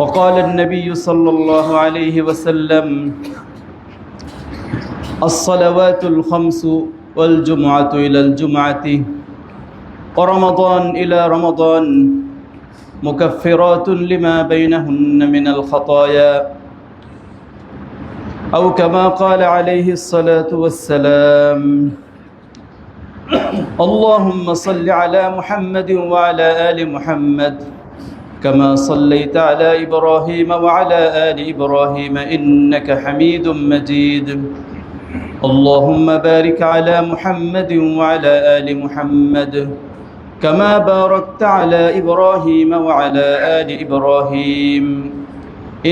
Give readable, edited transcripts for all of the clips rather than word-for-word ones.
وقال النبي صلى الله عليه وسلم الصلوات الخمس والجمعة إلى الجمعة ورمضان إلى رمضان مكفرات لما بينهن من الخطايا أو كما قال عليه الصلاة والسلام اللهم صل على محمد وعلى آل محمد كما صليت على إبراهيم وعلى آل إبراهيم إنك حميد مجيد اللهم بارك على محمد وعلى آل محمد كما باركت على إبراهيم وعلى آل إبراهيم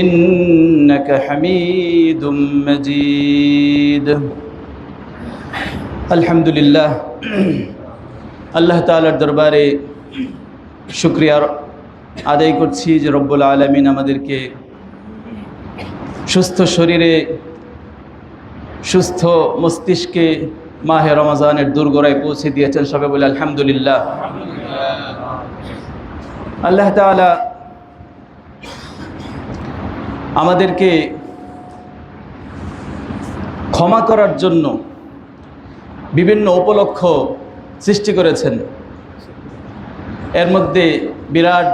إنك حميد مجيد الحمد لله আল্লাহ তাআলার দরবারে শুকরিয়া আদায় করছি যে রব্বুল আলামিন আমাদেরকে সুস্থ শরীরে সুস্থ মস্তিষ্কে মাহে রমজানের দোরগোড়ায় পৌঁছে দিয়েছেন। সবাই বলে আলহামদুলিল্লাহ। আল্লাহ তাআলা আমাদেরকে ক্ষমা করার জন্য বিভিন্ন উপলক্ষ সৃষ্টি করেছেন। এর মধ্যে বিরাট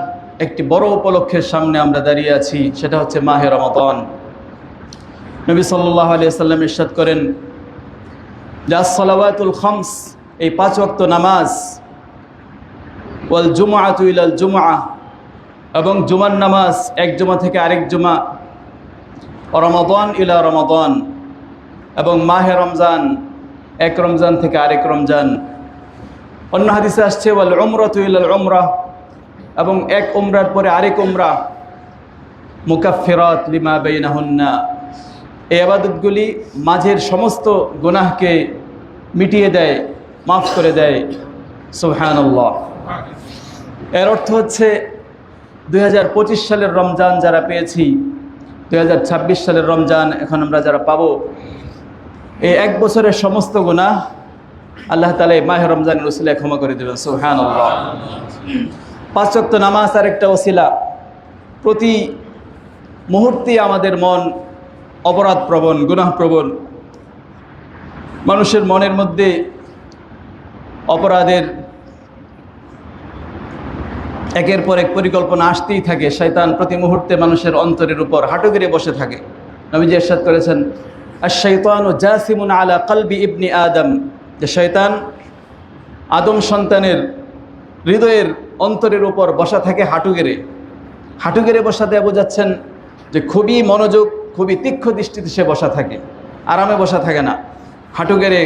একটি বড় উপলক্ষের সামনে আমরা দাঁড়িয়ে আছি, সেটা হচ্ছে মাহে রমাদান। নবী সাল্লাল্লাহু আলাইহি ওয়াসাল্লাম ইরশাদ করেন যে আস-সালাওয়াতুল খামস, এই 5 ওয়াক্ত নামাজ, ওয়াল জুমআতু ইলাল জুমআ, এবং জুমার নামাজ এক জুমা থেকে আরেক জুমা, রমাদান ইলা রমাদান, এবং মাহে রমজান এক রমজান থেকে আরেক রমজান। অন্য হাদিসে আসছে ওয়াল উমরাতু ইলাল উমরা, এবং এক উমরার পরে আরেক উমরা, মুকাফফিরাত লিমা বাইনাহুন্না, এই ইবাদতগুলি মাঝের সমস্ত গুনাহকে মিটিয়ে দেয়, মাফ করে দেয়। সুবহানাল্লাহ। এর অর্থ হচ্ছে 2025 সালের রমজান যারা পেয়েছি, 2026 সালের রমজান এখন আমরা যারা পাবো, এই এক বছরের সমস্ত গুনাহ আল্লাহ তাআলা মাহে রমজানের ওসিলায় ক্ষমা করে দেবেন। সুবহানাল্লাহ। 5 ওয়াক্ত নামাজ আর একটা ওসিলা। প্রতি মুহূর্তে আমাদের মন অপরাধ প্রবণ, গুনাহ প্রবণ। মানুষের মনের মধ্যে অপরাধের একের পর এক পরিকল্পনা আসতেই থাকে। শয়তান প্রতি মুহূর্তে মানুষের অন্তরের উপর হাঁটু গেড়ে বসে থাকে। নবীজি ইরশাদ করেছেন আশ-শাইতানু জাসিমুন আলা কলবি ইবনি আদম, যে শয়তান আদম সন্তানের হৃদয়ের অন্তরের উপর বসা থাকে হাঁটু গেড়ে। হাঁটু গেড়ে বসা দেয়া বোঝাচ্ছেন যে খুবই মনোযোগ, খুবই তীক্ষ্ণ দৃষ্টিতে সে বসা থাকে, আরামে বসা থাকে না, হাঁটু গেড়ে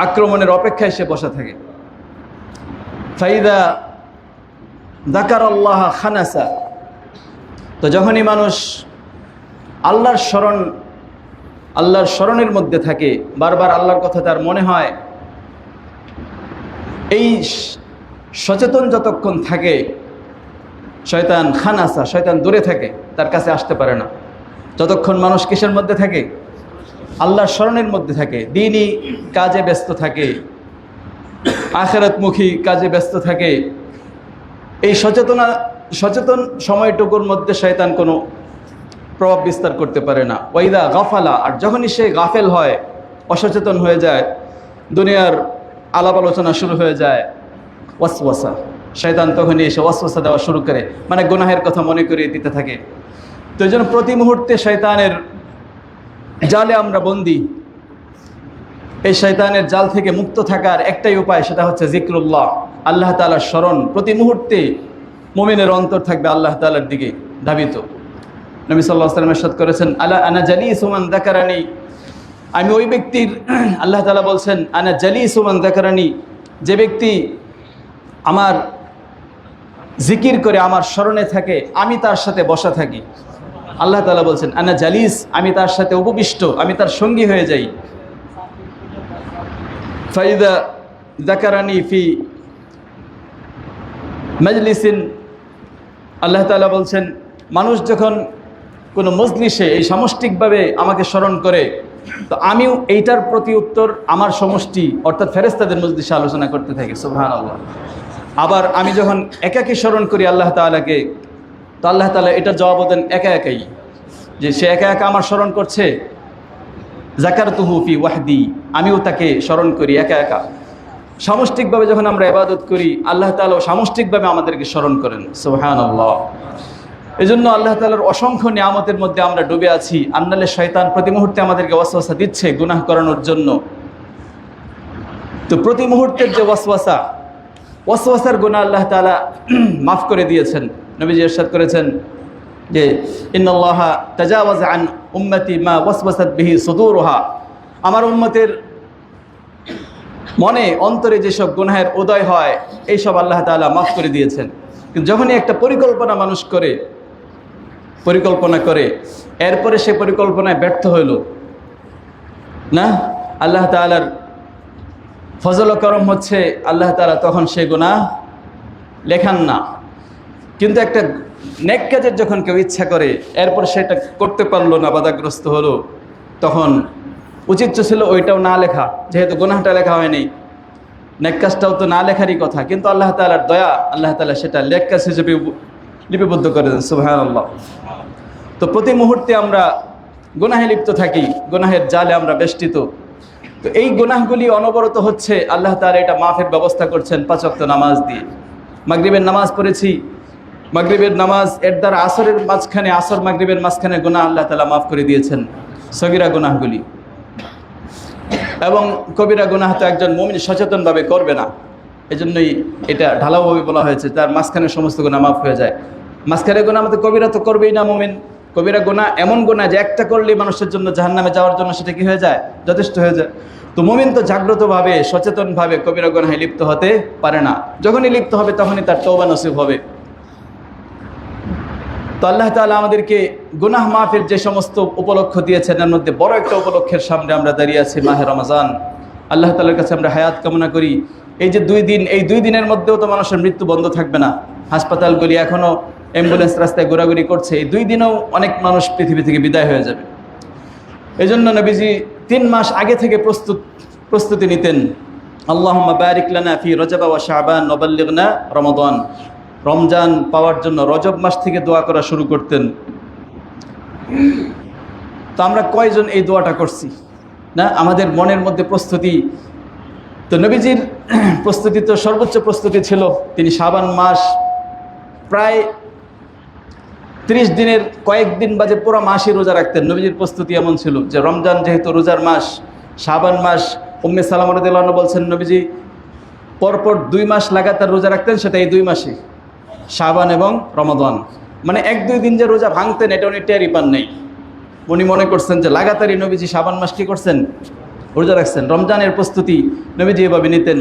আক্রমণের অপেক্ষায় সে বসা থাকে। ফাইদা যাকারাল্লাহ খানাসা, তো যখনই মানুষ আল্লাহর স্মরণের মধ্যে থাকে, বারবার আল্লাহর কথা তার মনে হয়, এই সচেতন যতক্ষণ থাকে শয়তান খানাসা, শয়তান দূরে থাকে, তার কাছে আসতে পারে না। যতক্ষণ মানুষ কিসের মধ্যে থাকে? আল্লাহর স্মরণের মধ্যে থাকে, দ্বীনি কাজে ব্যস্ত থাকে, আখিরাতমুখী কাজে ব্যস্ত থাকে, এই সচেতন সময়টুকুর মধ্যে শয়তান কোনো প্রভাব বিস্তার করতে পারে না। ওয়াইদা গাফালা, আর যখনই সে গাফেল হয়, অসচেতন হয়ে যায়, দুনিয়ার আলাপ আলোচনা শুরু হয়ে যায়, ওয়াসওয়াসা, শয়তান তখনই এসে ওয়াসওয়াসা দেওয়া শুরু করে, মানে গুনাহের কথা মনে করিয়ে দিতে থাকে। তো এই জন্য প্রতি মুহূর্তে শয়তানের জালে আমরা বন্দী। এই শয়তানের জাল থেকে মুক্ত থাকার একটাই উপায়, সেটা হচ্ছে জিক্রুল্লাহ, আল্লাহ তাআলার স্মরণ। প্রতি মুহূর্তে মুমিনের অন্তর থাকবে আল্লাহ তাআলার দিকে ধাবিত। নবী সাল্লাল্লাহু আলাইহি ওয়াসাল্লাম ইরশাদ করেছেন আলা আনা জালিসু মান যাকারানি, আমি ওই ব্যক্তির, আল্লাহ তাআলা বলছেন আনা জালিসু মান যাকারানি, যে ব্যক্তি আমার জিকির করে, আমার স্মরণে থাকে, আমি তার সাথে বসা থাকি। আল্লাহ তাআলা বলছেন আনা জালিস, আমি তার সাথে উপবিষ্ট, আমি তার সঙ্গী হয়ে যাই। ফাইদা যাকারানি ফি মাজলিসিন, আল্লাহ তাআলা বলছেন মানুষ যখন কোনো মজলিসে এই সামষ্টিকভাবে আমাকে স্মরণ করে, তো আমিও এইটার প্রতি উত্তর আমার সমষ্টি অর্থাৎ ফেরেশতাদের মজলিসে আলোচনা করতে থাকি। সুবহানাল্লাহ। আবার আমি যখন একাকী স্মরণ করি আল্লাহ তাআলাকে, তো আল্লাহ তাআলা এটার জবাব দেন একা একাই, যে সে একা একা আমার স্মরণ করছে। যাকারতুহু ফি ওয়াহদি, আমিও তাকে স্মরণ করি একা একা। সামষ্টিকভাবে যখন আমরা ইবাদত করি, আল্লাহ তাআলা সামষ্টিকভাবে আমাদেরকে স্মরণ করেন। সুবহানাল্লাহ। এজন্য আল্লাহ তাআলার অসংখ্য নিয়ামতের মধ্যে আমরা ডুবে আছি। আন্নালে শয়তান প্রতি মুহূর্তে আমাদেরকে ওয়াসওয়াসা দিচ্ছে গুনাহ করানোর জন্য। তো প্রতি মুহূর্তের যে ওয়াসওয়াসার গুনাহ আল্লাহ তাআলা মাফ করে দিয়েছেন। নবীজি ইরশাদ করেছেন যে ইন্নাল্লাহা তাজাওয়াজা আন উম্মতি মা ওয়াসওয়াসাত বিহি সুদুরুহা, আমার উম্মতের মনে অন্তরে যেসব গুনাহের উদয় হয় এইসব আল্লাহ তাআলা মাফ করে দিয়েছেন। কিন্তু যখনই একটা মানুষ পরিকল্পনা করে এরপরে সে পরিকল্পনায় ব্যর্থ হইল না, আল্লাহ তাআলার ফজল ও করম হচ্ছে আল্লাহ তাআলা তখন সে গুনাহ লেখান না। কিন্তু একটা নেক কাজের যখন কেউ ইচ্ছা করে এরপর সেটা করতে পারলো না, বাধাগ্রস্ত হলো, তখন উচিত ছিল ওইটাও না লেখা, যেহেতু গুনাহটা লেখা হয়নি, নেক কাজটাও তো না লেখারই কথা। কিন্তু আল্লাহ তাআলার দয়া, আল্লাহ তাআলা সেটা নেক কাজ হিসেবে লিপিবদ্ধ করে দেন। সুবহানাল্লাহ। তো প্রতি মুহূর্তে আমরা গুনাহে লিপ্ত থাকি, গুনাহের জালে আমরা বেষ্টিত। তো এই গুনাহগুলি অনবরত হচ্ছে, আল্লাহ তাআলা এটা মাফের ব্যবস্থা করছেন 5 ওয়াক্ত নামাজ দিয়ে। মাগরিবের নামাজ পড়েছি, মাগরিবের নামাজ এর দ্বারা আসরের মাঝখানে, আসর মাগরিবের মাঝখানে গুনাহ আল্লাহ তাআলা মাফ করে দিয়েছেন, সগীরা গুনাহগুলি। এবং কবিরা গুনাহ তো একজন মুমিন সচেতনভাবে করবে না, এজন্যই এটা ঢালাওভাবে বলা হয়েছে তার মাঝখানে সমস্ত গুনাহ মাফ হয়ে যায়। মাঝখানে গুনাহ আমাদের কবিরা তো করবেই না মুমিন। কবিরা গুনাহ এমন গুনাহ যে একটা করলেই মানুষের জন্য জাহান্নামে যাওয়ার জন্য সেটা কি হয়ে যায়, যথেষ্ট হয়ে যায়। তো মুমিন তো জাগ্রতভাবে সচেতনভাবে কবিরা গুনাহে লিপ্ত হতে পারে না। যখনই লিপ্ত হবে তখনই তার তওবা নসিব হবে। তো আল্লাহ তাআলা আমাদেরকে গুনাহ মাফের যে সমস্ত উপলক্ষ দিয়েছেন, এর মধ্যে বড় একটা উপলক্ষের সামনে আমরা দাঁড়িয়ে আছি, মাহে রমজান। আল্লাহ তাআলার কাছে আমরা হায়াত কামনা করি। এই যে 2 দিন, এই 2 দিনের মধ্যেও তো মানুষের মৃত্যু বন্ধ থাকবে না। হাসপাতালগুলি এখনও অ্যাম্বুলেন্স রাস্তায় ঘোরাঘুরি করছে। এই 2 দিনেও অনেক মানুষ পৃথিবী থেকে বিদায় হয়ে যাবে। এই জন্য নবীজি 3 মাস আগে থেকে প্রস্তুতি নিতেন। আল্লাহুম্মা বারিক লানা ফি রজব ওয়া শাবান ওয়া বাল্লিগনা রমাদান। রমজান পাওয়ার জন্য রজব মাস থেকে দোয়া করা শুরু করতেন। তো আমরা কয়জন এই দোয়াটা করছি না? আমাদের মনের মধ্যে প্রস্তুতি। তো নবীজির প্রস্তুতি তো সর্বোচ্চ প্রস্তুতি ছিল। তিনি শাবান মাস প্রায় 30 দিনের কয়েকদিন বাজে পুরো মাসই রোজা রাখতেন। নবীজির প্রস্তুতি এমন ছিল যে রমজান যেহেতু রোজার মাস, শাবান মাস, উম্মে সালামা রাদিয়াল্লাহু আনহা বলছেন নবীজি পরপর 2 মাস লাগাতার রোজা রাখতেন, সেটা এই 2 মাসে, শাবান এবং রমাদান। মানে 1-2 দিন যে রোজা ভাঙতেন এটা উনি টেরই পান নেই। উনি মনে করছেন যে লাগাতারই নবীজি শাবান মাস কি করছেন, রোজা রাখছেন। রমজানের প্রস্তুতি নবীজি এভাবে নিতেন।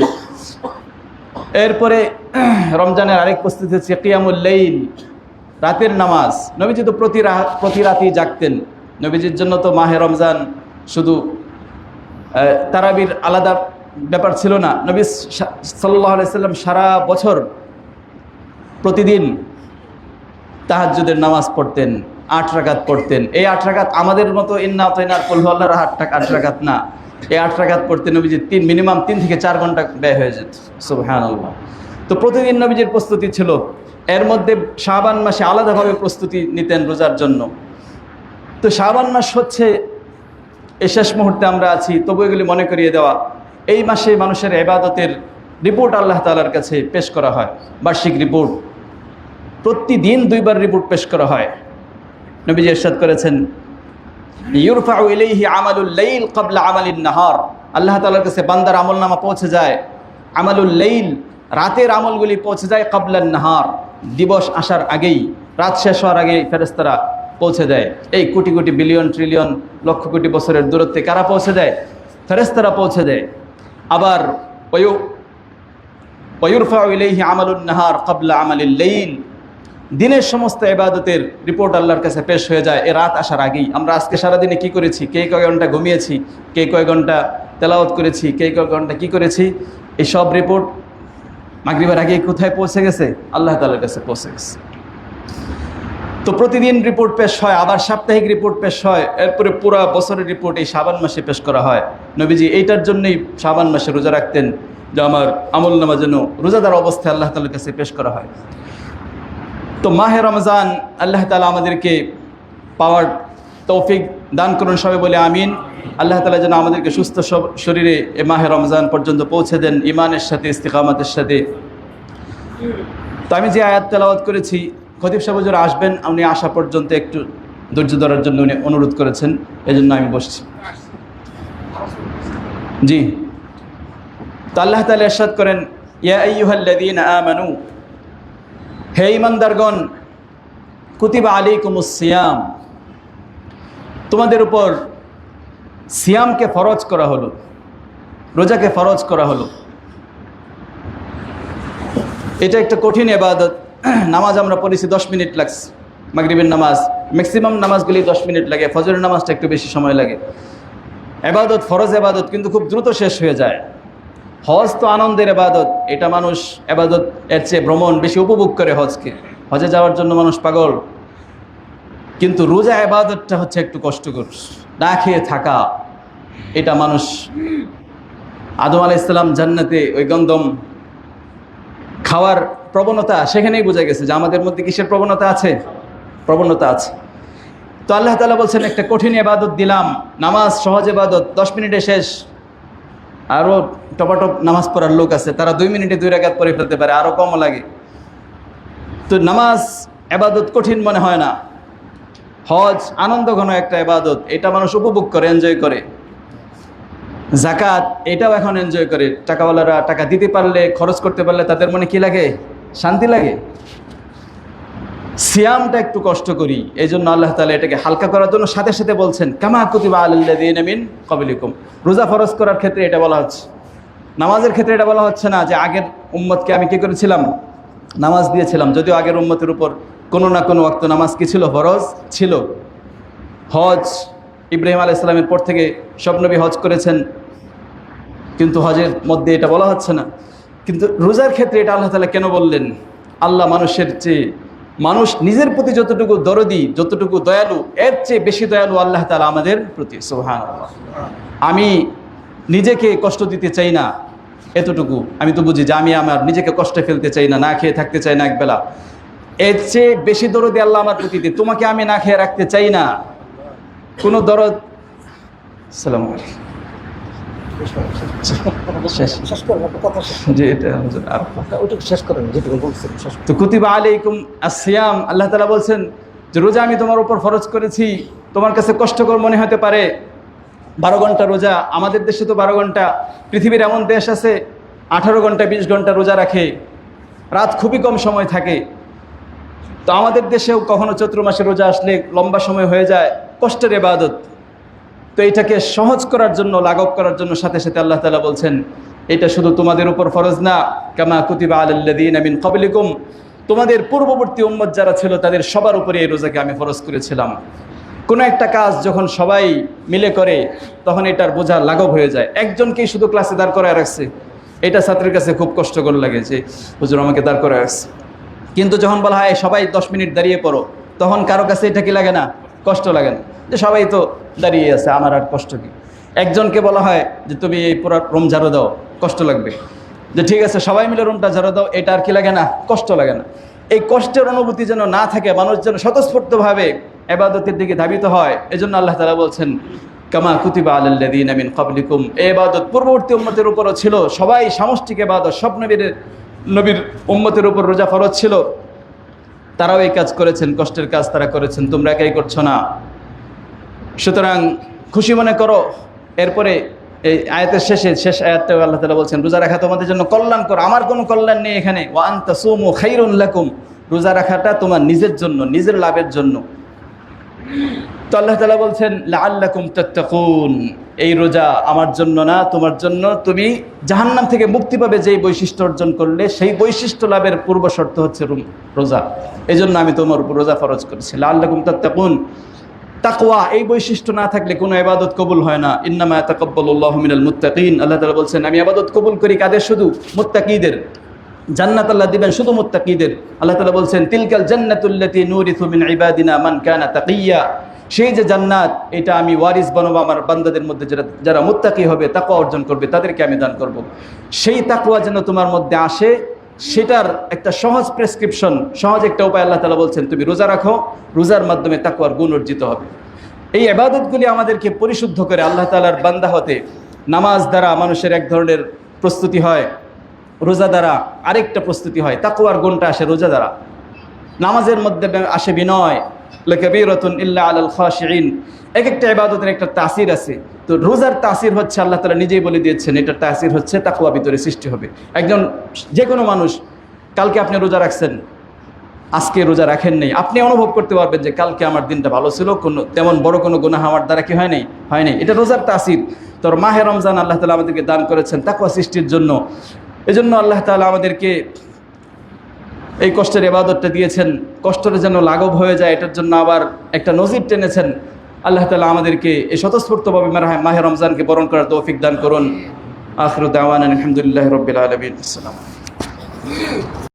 এরপরে রমজানের আরেক প্রস্তুতি হচ্ছে কিয়ামুল লাইল, রাতের নামাজ। নবীজি তো প্রতি রাতেই জাগতেন। নবীজির জন্য তো মাহে রমজান শুধু তারাবির আলাদা ব্যাপার ছিল না। নবী সাল্লাল্লাহু আলাইহি সাল্লাম সারা বছর প্রতিদিন তাহাজ্জুদের নামাজ পড়তেন, 8 রাকাত পড়তেন। এই 8 রাকাত আমাদের মতো ইন্না আতাইনার কুল হুয়াল্লাহর 8 রাকাত না। এই 8 রাকাত পড়তে নবীজি মিনিমাম 3 থেকে 4 ঘন্টা ব্যয় হয়ে যেত। সুবহানাল্লাহ। তো প্রতিদিন নবীজির প্রস্তুতি ছিল। এর মধ্যে শাবান মাসে আলাদাভাবে প্রস্তুতি নিতেন রোজার জন্য। তো শাবান মাস হচ্ছে এই শেষ মুহূর্তে আমরা আছি, তবু এগুলি মনে করিয়ে দেওয়া। এই মাসে মানুষের ইবাদতের রিপোর্ট আল্লাহ তাআলার কাছে পেশ করা হয়, বার্ষিক রিপোর্ট। প্রতিদিন 2 বার রিপোর্ট পেশ করা হয়। নবীজি ইরশাদ করেছেন ইউরফাউ ইলাইহি আমালুল লাইল ক্বাবলা আমালিন নাহার। আল্লাহ তাআলার কাছে বান্দার আমলনামা পৌঁছে যায়, আমালুল লাইল, রাতের আমলগুলি পৌঁছে যায়, ক্বাবলান নাহার, দিবস আসার আগেই, রাত শেষ হওয়ার আগেই ফেরেশতারা পৌঁছে দেয়। এই কোটি কোটি বিলিয়ন ট্রিলিয়ন লক্ষ কোটি বছরের দূরত্বে কারা পৌঁছে দেয়? ফেরেশতারা পৌঁছে দেয়। আবার ওয়ুরফাউ ইলাইহি আমালুন নাহার ক্বাবলা আমালিল লাইল, দিনের সমস্ত ইবাদতের রিপোর্ট আল্লাহর কাছে পেশ হয়ে যায় এই রাত আসার আগেই। আমরা আজকে সারাদিনে কি করেছি, কে কয় ঘন্টা ঘুমিয়েছি, কে কয় ঘন্টা তেলাওয়াত করেছি, কে কয় ঘন্টা কি করেছি, এই সব রিপোর্ট মাগরিবের আগেই কোথায় পৌঁছে গেছে? আল্লাহ তাআলার কাছে পৌঁছে গেছে। তো প্রতিদিন রিপোর্ট পেশ হয়, আবার সাপ্তাহিক রিপোর্ট পেশ হয়, এরপরে পুরো বছরের রিপোর্ট এই শাবান মাসে পেশ করা হয়। নবীজি এইটার জন্যই শাবান মাসে রোজা রাখতেন, যে আমার আমলনামা যেন রোজাদার অবস্থায় আল্লাহ তাআলার কাছে পেশ করা হয়। তো মাহে রমজান আল্লাহ তাআলা আমাদেরকে পাওয়ার তৌফিক দান করুন, সবাই বলে আমিন। আল্লাহ তাআলা যেন আমাদেরকে সুস্থ শরীরে এ মাহে রমজান পর্যন্ত পৌঁছে দেন ঈমানের সাথে, ইস্তিকামাতের সাথে। তো আমি যে আয়াত তেলাওয়াত করেছি, খতিব সাহেব হুজুর আসবেন, উনি আসা পর্যন্ত একটু ধৈর্য ধরার জন্য উনি অনুরোধ করেছেন, এজন্য আমি বসছি। জি, তো আল্লাহ তাআলা ইরশাদ করেন, ইয়া আইয়ুহাল্লাযীনা আমানু, হে ঈমানদারগণ, কুতিবা আলাইকুমুস সিয়াম, তোমাদের উপর সিয়ামকে ফরজ করা হলো, রোজাকে ফরজ করা হলো। এটা একটা কঠিন ইবাদত। নামাজ আমরা পড়েছি 10 মিনিট লাগছে, মাগরিবের নামাজ, ম্যাক্সিমাম নামাজগুলি 10 মিনিট লাগে, ফজরের নামাজটা একটু বেশি সময় লাগে। ইবাদত ফরজ ইবাদত, কিন্তু খুব দ্রুত শেষ হয়ে যায়। হজ তো আনন্দের ইবাদত, এটা মানুষ ইবাদত এর চেয়ে ভ্রমণ বেশি উপভোগ করে হজকে, হজে যাওয়ার জন্য মানুষ পাগল। কিন্তু রোজা ইবাদতটা হচ্ছে একটু কষ্টকর, না খেয়ে থাকা। এটা মানুষ, আদম আলাইহিস সালাম জান্নাতে ওই গন্ধম খাওয়ার প্রবণতা, সেখানেই বোঝা গেছে যে আমাদের মধ্যে কিসের প্রবণতা আছে, প্রবণতা আছে। তো আল্লাহ তাআলা বলছেন একটা কঠিন ইবাদত দিলাম, নামাজ সহজ ইবাদত, 10 মিনিটে শেষ। আরও টপাটপ নামাজ পড়ার লোক আছে, তারা 2 মিনিটে 2 রাকাত পড়ে ফেলতে পারে, আরও কমও লাগে। তো নামাজ ইবাদত কঠিন মনে হয় না। হজ আনন্দঘন একটা ইবাদত, এটা মানুষ উপভোগ করে, এনজয় করে। যাকাত এটাও এখন এনজয় করে। টাকাওয়ালারা টাকা দিতে পারলে, খরচ করতে পারলে তাদের মনে কি লাগে, শান্তি লাগে। সিয়ামটা একটু কষ্ট করি, এই জন্য আল্লাহ তাআলা এটাকে হালকা করার জন্য সাথে সাথে বলছেন কামা কুতিবা আলাল্লাযীনা মিন ক্বাবলিকুম। রোজা ফরজ করার ক্ষেত্রে এটা বলা হচ্ছে, নামাজের ক্ষেত্রে এটা বলা হচ্ছে না যে আগের উম্মতকে আমি কি করেছিলাম, নামাজ দিয়েছিলাম। যদিও আগের উম্মতের উপর কোনো না কোনো ওয়াক্ত নামাজ কি ছিল, ফরজ ছিল। হজ ইব্রাহিম আলাইহিস সালামের পর থেকে সব নবী হজ করেছেন, কিন্তু হজের মধ্যে এটা বলা হচ্ছে না। কিন্তু রোজার ক্ষেত্রে এটা আল্লাহ তাআলা কেন বললেন? আল্লাহ মানুষের চেয়ে, মানুষ নিজের প্রতি যতটুকু দরদি, যতটুকু দয়ালু, এর চেয়ে বেশি দয়ালু আল্লাহ তাআলা আমাদের প্রতি। সুবহানাল্লাহ। আমি নিজেকে কষ্ট দিতে চাই না, এতটুকু আমি তো বুঝি যে আমি আমার নিজেকে কষ্টে ফেলতে চাই না, না খেয়ে থাকতে চাই না একবেলা। এর চেয়ে বেশি দরদি আল্লাহ আমার প্রতি। তোমাকে আমি না খেয়ে রাখতে চাই না, কোনো দরদ। আসসালামু আলাইকুম। তো কুতিবা আলাইকুম আস-সিয়াম, আল্লাহ তাআলা বলছেন যে রোজা আমি তোমার উপর ফরজ করেছি। তোমার কাছে কষ্টকর মনে হতে পারে, 12 ঘন্টা রোজা। আমাদের দেশে তো 12 ঘন্টা, পৃথিবীর এমন দেশ আছে 18 ঘন্টা 20 ঘন্টা রোজা রাখে, রাত খুবই কম সময় থাকে। তো আমাদের দেশেও কখনো চৈত্র মাসে রোজা আসলে লম্বা সময় হয়ে যায়, কষ্টের ইবাদত। তো এটাকে সহজ করার জন্য, লাঘব করার জন্য সাথে সাথে আল্লাহ তাআলা বলছেন এটা শুধু তোমাদের উপর ফরজ না, কামা কুতিবা আলাল্লাযীনা মিন ক্বাবলিকুম, তোমাদের পূর্ববর্তী উম্মত যারা ছিল তাদের সবার উপরে এই রোজাকে আমি ফরজ করেছিলাম। কোনো একটা কাজ যখন সবাই মিলে করে তখন এটার বোঝা লাঘব হয়ে যায়। একজনকেই শুধু ক্লাসে দাঁড় করায় রাখছে, এটা ছাত্রের কাছে খুব কষ্টকর লাগে যে হুজুর আমাকে দাঁড় করায় রাখছে। কিন্তু যখন বলা হয় সবাই 10 মিনিট দাঁড়িয়ে পড়ো, তখন কারো কাছে এটা কি লাগে না, কষ্ট লাগে না, যে সবাই তো দাঁড়িয়ে আছে, আমার আর কষ্ট কি। একজনকে বলা হয় যে তুমি এই পুরো রুম ঝাড়ু দাও, কষ্ট লাগবে, যে ঠিক আছে সবাই মিলে রুমটা ঝাড়ু দাও, এটা আর কি লাগে না, কষ্ট লাগে না। এই কষ্টের অনুভূতি যেন না থাকে, মানুষ যেন স্বতঃস্ফূর্তভাবে ইবাদতের দিকে ধাবিত হয়, এজন্য আল্লাহ তাআলা বলছেন কামা কুতিবা আলাল্লাযীনা মিন ক্বাবলিকুম। এই ইবাদত পূর্ববর্তী উম্মতের উপরও ছিল, সবাই সামষ্টিক ইবাদত, সব নবীর উম্মতের উপর রোজা ফরজ ছিল, তারাও এই কাজ করেছেন, কষ্টের কাজ তারা করেছেন, তোমরা একাই করছো না। সুতরাং খুশি মনে করো। এরপরে এই আয়াতের শেষ আয়াতটাও আল্লাহ তাআলা বলছেন রোজা রাখা তোমাদের জন্য কল্যাণকর, আমার কোনো কল্যাণ নেই এখানে। ওয়া আন তাসুমু খায়রুন লাকুম, রোজা রাখাটা তোমার নিজের জন্য, নিজের লাভের জন্য। তো আল্লাহ তাআলা বলছেন লাআল্লাকুম তাত্তাকুন, এই রোজা আমার জন্য না, তোমার জন্য। তুমি জাহান্নাম থেকে মুক্তি পাবে যেই বৈশিষ্ট্য অর্জন করলে, সেই বৈশিষ্ট্য লাভের পূর্ব শর্ত হচ্ছে রোজা। এই জন্য আমি তোমার উপর রোজা ফরজ করেছি, লাআল্লাকুম তাত্তাকুন। তাকওয়া, এই বৈশিষ্ট্য না থাকলে কোনো ইবাদত কবুল হয় না। ইন্নামা ইয়াতাকাব্বালুল্লাহু মিনাল মুত্তাকিন, আল্লাহ তাআলা বলছেন আমি ইবাদত কবুল করি কাদের, শুধু মুত্তাকিদের। জান্নাত আল্লাহ দিবেন শুধু মুত্তাকিদের। আল্লাহ তাআলা বলছেন তিলকাল জান্নাতুল্লাতী নুরিথু মিন ইবাদিনা মান কানা তাকিয়্যা, সেই যে জান্নাত এটা আমি ওয়ারিস বানাবো আমার বান্দাদের মধ্যে, যারা মুত্তাকি হবে, তাকওয়া অর্জন করবে, তাদেরকে আমি দান করব। সেই তাকওয়া যেন তোমার মধ্যে আসে, সেটার একটা সহজ প্রেসক্রিপশন, সহজ একটা উপায় আল্লাহ তাআলা বলছেন, তুমি রোজা রাখো, রোজার মাধ্যমে তাকওয়ার গুণ অর্জিত হবে। এই ইবাদতগুলি আমাদেরকে পরিশুদ্ধ করে আল্লাহ তাআলার বান্দা হতে। নামাজ দ্বারা মানুষের এক ধরনের প্রস্তুতি হয়, রোজা দ্বারা আরেকটা প্রস্তুতি হয়, তাকওয়ার গুণটা আসে রোজা দ্বারা। নামাজের মধ্যে আসে বিনয়, লাকাবীরাতুন ইল্লা আলাল খাশিঈন। এক একটা ইবাদতের একটা তাসির আছে। তো রোজার তাসির হচ্ছে, আল্লাহ তাআলা নিজেই বলে দিয়েছেন, এটার তাসির হচ্ছে তাকওয়া ভিতরে সৃষ্টি হবে। একজন যে কোনো মানুষ, কালকে আপনি রোজা রাখছেন, আজকে রোজা রাখেন নাই, আপনি অনুভব করতে পারবেন যে কালকে আমার দিনটা ভালো ছিল, কোনো তেমন বড় কোনো গুনাহ আমার দ্বারা কি হয় নাই। এটা রোজার তাসির। তো মাহে রমজান আল্লাহ তাআলা আমাদেরকে দান করেছেন তাকওয়া সৃষ্টির জন্য। এজন্য আল্লাহ তাআলা আমাদেরকে এই কষ্টের ইবাদতটা দিয়েছেন, কষ্টটা যেন লাঘব হয়ে যায়, এটার জন্য আবার একটা নজির টেনেছেন। আল্লাহ তাআলা আমাদেরকে এই স্বতঃস্ফূর্তভাবে মাহে রমজানকে বরণ করার তৌফিক দান করুন। আখিরু দাওয়ানা আলহামদুলিল্লাহি রাব্বিল আলামিন। আসসালামু আলাইকুম।